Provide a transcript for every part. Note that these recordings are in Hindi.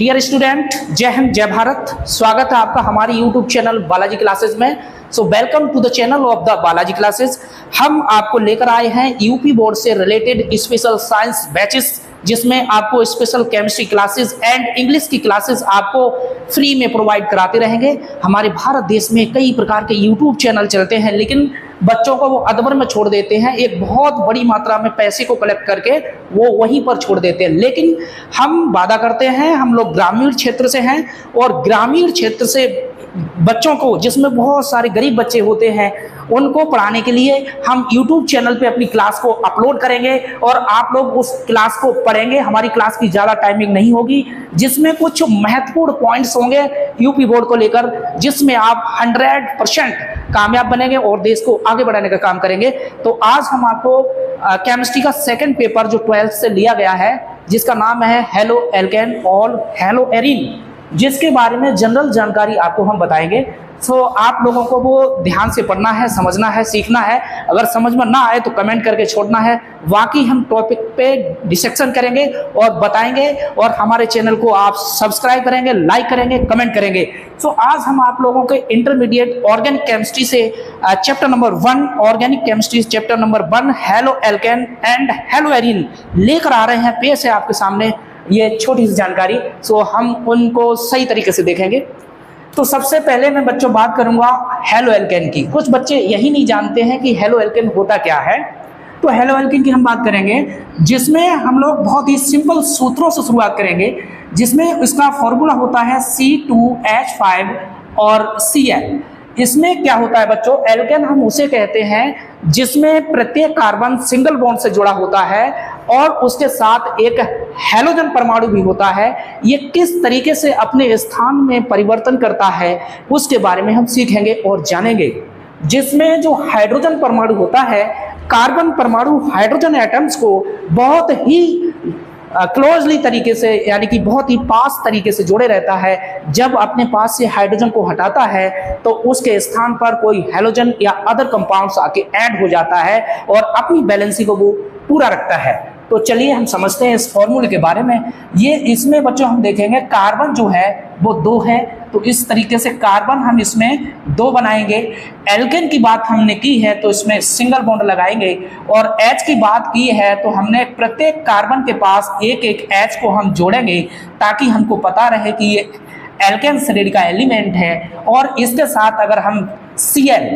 डियर स्टूडेंट, जय हिंद जय भारत। स्वागत है आपका हमारे यूट्यूब चैनल बालाजी क्लासेस में। So welcome to the channel of the Balaji classes. हम आपको लेकर आए हैं यूपी बोर्ड से रिलेटेड स्पेशल साइंस बैचेस, जिसमें आपको special chemistry classes and English की क्लासेस आपको फ्री में प्रोवाइड कराते रहेंगे। हमारे भारत देश में कई प्रकार के यूट्यूब चैनल चलते हैं, लेकिन बच्चों को वो अदबर में छोड़ देते हैं। एक बहुत बड़ी मात्रा में पैसे को कलेक्ट करके वो वहीं पर छोड़ देते हैं। लेकिन हम वादा करते हैं, हम लोग ग्रामीण क्षेत्र से हैं और ग्रामीण क्षेत्र से बच्चों को, जिसमें बहुत सारे गरीब बच्चे होते हैं, उनको पढ़ाने के लिए हम YouTube चैनल पे अपनी क्लास को अपलोड करेंगे और आप लोग उस क्लास को पढ़ेंगे। हमारी क्लास की ज़्यादा टाइमिंग नहीं होगी, जिसमें कुछ महत्वपूर्ण पॉइंट्स होंगे यूपी बोर्ड को लेकर, जिसमें आप 100% कामयाब बनेंगे और देश को आगे बढ़ाने का काम करेंगे। तो आज हम आपको केमिस्ट्री का सेकंड पेपर जो 12th से लिया गया है, जिसका नाम है हेलो एल्केन और हेलो एरीन, जिसके बारे में जनरल जानकारी आपको हम बताएंगे। सो आप लोगों को वो ध्यान से पढ़ना है, समझना है, सीखना है। अगर समझ में ना आए तो कमेंट करके छोड़ना है। बाकी हम टॉपिक पे डिस्कशन करेंगे और बताएंगे, और हमारे चैनल को आप सब्सक्राइब करेंगे, लाइक करेंगे, कमेंट करेंगे। सो आज हम आप लोगों के इंटरमीडिएट ऑर्गेनिक केमिस्ट्री से chapter number 1 organic chemistry chapter number 1 halo alkane and hello arene लेकर आ रहे हैं। पेश है आपके सामने ये छोटी सी जानकारी। सो हम उनको सही तरीके से देखेंगे। तो सबसे पहले मैं बच्चों बात करूंगा हेलो एल्केन की। कुछ बच्चे यही नहीं जानते हैं कि हेलो एल्केन होता क्या है। तो हेलो एल्केन की हम बात करेंगे, जिसमें हम लोग बहुत ही सिंपल सूत्रों से शुरुआत करेंगे, जिसमें इसका फॉर्मूला होता है C2H5 और Cl। इसमें क्या होता है बच्चों, एल्केन हम उसे कहते हैं जिसमें प्रत्येक कार्बन सिंगल बॉन्ड से जुड़ा होता है और उसके साथ एक हैलोजन परमाणु भी होता है। ये किस तरीके से अपने स्थान में परिवर्तन करता है उसके बारे में हम सीखेंगे और जानेंगे। जिसमें जो हाइड्रोजन परमाणु होता है, कार्बन परमाणु हाइड्रोजन एटम्स को बहुत ही क्लोजली तरीके से, यानी कि बहुत ही पास तरीके से जोड़े रहता है। जब अपने पास से हाइड्रोजन को हटाता है तो उसके स्थान पर कोई हैलोजन या अदर कंपाउंड्स आके ऐड हो जाता है और अपनी बैलेंसिंग को वो पूरा रखता है। तो चलिए हम समझते हैं इस फॉर्मूले के बारे में। ये इसमें बच्चों हम देखेंगे कार्बन जो है वो 2 है, तो इस तरीके से कार्बन हम इसमें 2 बनाएंगे। एल्केन की बात हमने की है तो इसमें सिंगल बॉन्ड लगाएंगे, और H की बात की है तो हमने प्रत्येक कार्बन के पास एक एक H को हम जोड़ेंगे, ताकि हमको पता रहे कि ये एल्केन श्रेणी का एलिमेंट है। और इसके साथ अगर हम Cl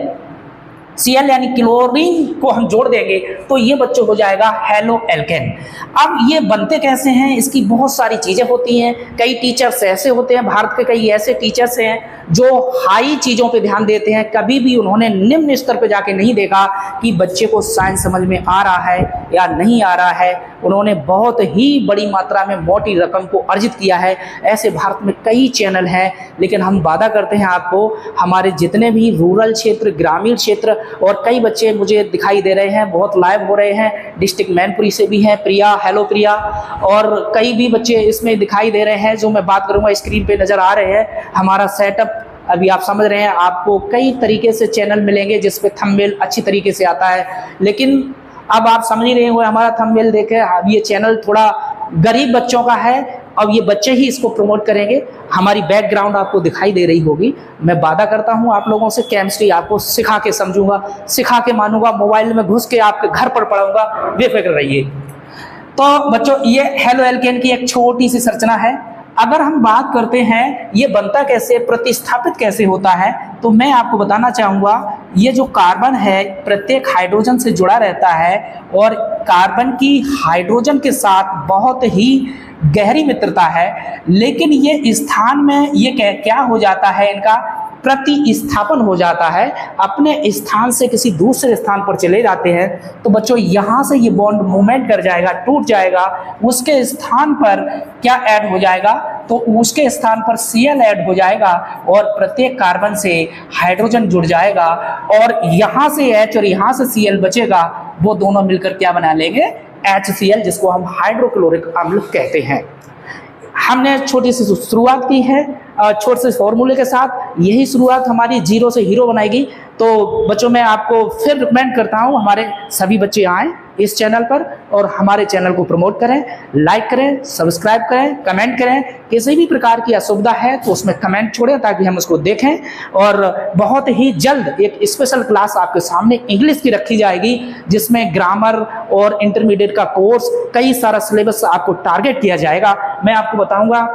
यानी क्लोरीन को हम जोड़ देंगे तो ये बच्चों हो जाएगा हेलो एल्केन। अब ये बनते कैसे हैं, इसकी बहुत सारी चीज़ें होती हैं। कई टीचर्स ऐसे होते हैं, भारत के कई ऐसे टीचर्स हैं जो हाई चीज़ों पे ध्यान देते हैं। कभी भी उन्होंने निम्न स्तर पे जाके नहीं देखा कि बच्चे को साइंस समझ में आ रहा है या नहीं आ रहा है। उन्होंने बहुत ही बड़ी मात्रा में मोटी रकम को अर्जित किया है। ऐसे भारत में कई चैनल हैं, लेकिन हम वादा करते हैं आपको, हमारे जितने भी रूरल क्षेत्र, ग्रामीण क्षेत्र, और कई बच्चे मुझे दिखाई दे रहे हैं, बहुत लाइव हो रहे हैं। डिस्ट्रिक्ट मैनपुरी से भी हैं प्रिया, हेलो प्रिया, और कई भी बच्चे इसमें दिखाई दे रहे हैं जो मैं बात करूंगा स्क्रीन पे नज़र आ रहे हैं। हमारा सेटअप अभी आप समझ रहे हैं, आपको कई तरीके से चैनल मिलेंगे जिस पे थंबनेल अच्छी तरीके से आता है। लेकिन अब आप समझ ही रहे होंगे, हमारा थंबनेल देखे, अब ये चैनल थोड़ा गरीब बच्चों का है। अब ये बच्चे ही इसको प्रमोट करेंगे। हमारी बैकग्राउंड आपको दिखाई दे रही होगी। मैं वादा करता हूँ आप लोगों से, केमिस्ट्री आपको सिखा के समझूंगा, सिखा के मानूंगा, मोबाइल में घुस के आपके घर पर पढ़ाऊंगा, बेफिक्र रहिए। तो बच्चों ये हेलो एल्केन की एक छोटी सी संरचना है। अगर हम बात करते हैं ये बनता कैसे, प्रतिस्थापित कैसे होता है, तो मैं आपको बताना चाहूँगा। ये जो कार्बन है प्रत्येक हाइड्रोजन से जुड़ा रहता है, और कार्बन की हाइड्रोजन के साथ बहुत ही गहरी मित्रता है। लेकिन ये स्थान में ये क्या हो जाता है, इनका प्रतिस्थापन हो जाता है। अपने स्थान से किसी दूसरे स्थान पर चले जाते हैं तो बच्चों यहाँ से ये बॉन्ड मूवमेंट कर जाएगा, टूट जाएगा। उसके स्थान पर क्या ऐड हो जाएगा, तो उसके स्थान पर Cl ऐड हो जाएगा और प्रत्येक कार्बन से हाइड्रोजन जुड़ जाएगा, और यहाँ से H और यहाँ से Cl बचेगा। वो दोनों मिलकर क्या बना लेंगे, HCl, जिसको हम हाइड्रोक्लोरिक अम्ल कहते हैं। हमने छोटी सी शुरुआत की है छोटे से फॉर्मूले के साथ। यही शुरुआत हमारी जीरो से हीरो बनाएगी। तो बच्चों मैं आपको फिर रिकमेंड करता हूँ हमारे सभी बच्चे आएँ इस चैनल पर और हमारे चैनल को प्रमोट करें, लाइक करें, सब्सक्राइब करें, कमेंट करें। किसी भी प्रकार की असुविधा है तो उसमें कमेंट छोड़ें ताकि हम उसको देखें। और बहुत ही जल्द एक स्पेशल क्लास आपके सामने इंग्लिश की रखी जाएगी, जिसमें ग्रामर और इंटरमीडिएट का कोर्स कई सारा सिलेबस आपको टारगेट किया जाएगा। मैं आपको बताऊंगा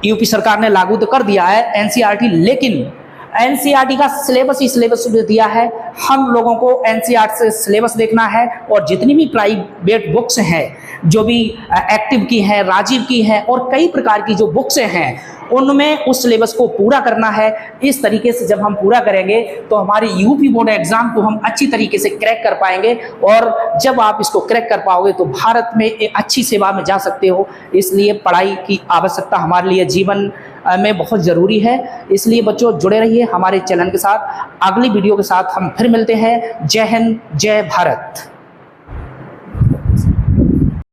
यूपी सरकार ने लागू तो कर दिया है एनसीईआरटी, लेकिन एनसीईआरटी का सिलेबस ही सिलेबस दिया है। हम लोगों को एनसीईआरटी से सिलेबस देखना है और जितनी भी प्राइवेट बुक्स हैं, जो भी एक्टिव की हैं, राजीव की हैं और कई प्रकार की जो बुक्स हैं, उनमें उस सिलेबस को पूरा करना है। इस तरीके से जब हम पूरा करेंगे तो हमारे यूपी बोर्ड एग्जाम को हम अच्छी तरीके से क्रैक कर पाएंगे। और जब आप इसको क्रैक कर पाओगे तो भारत में एक अच्छी सेवा में जा सकते हो। इसलिए पढ़ाई की आवश्यकता हमारे लिए जीवन में बहुत ज़रूरी है। इसलिए बच्चों जुड़े रहिए हमारे चैनल के साथ। अगली वीडियो के साथ हम फिर मिलते हैं। जय हिंद, जय भारत।